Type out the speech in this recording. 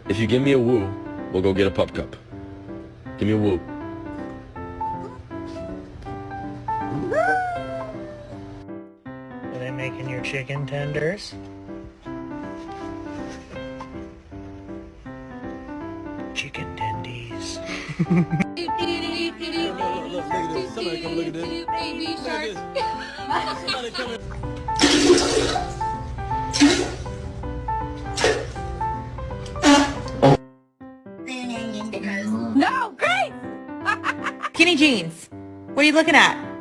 If you give me a woo, we'll go get a pup cup. Give me a woo. Are they making your chicken tenders? Chicken tendies. Look at this. Somebody come look at this. Baby shark. Somebody come No, Grace! Skinny jeans. What are you looking at?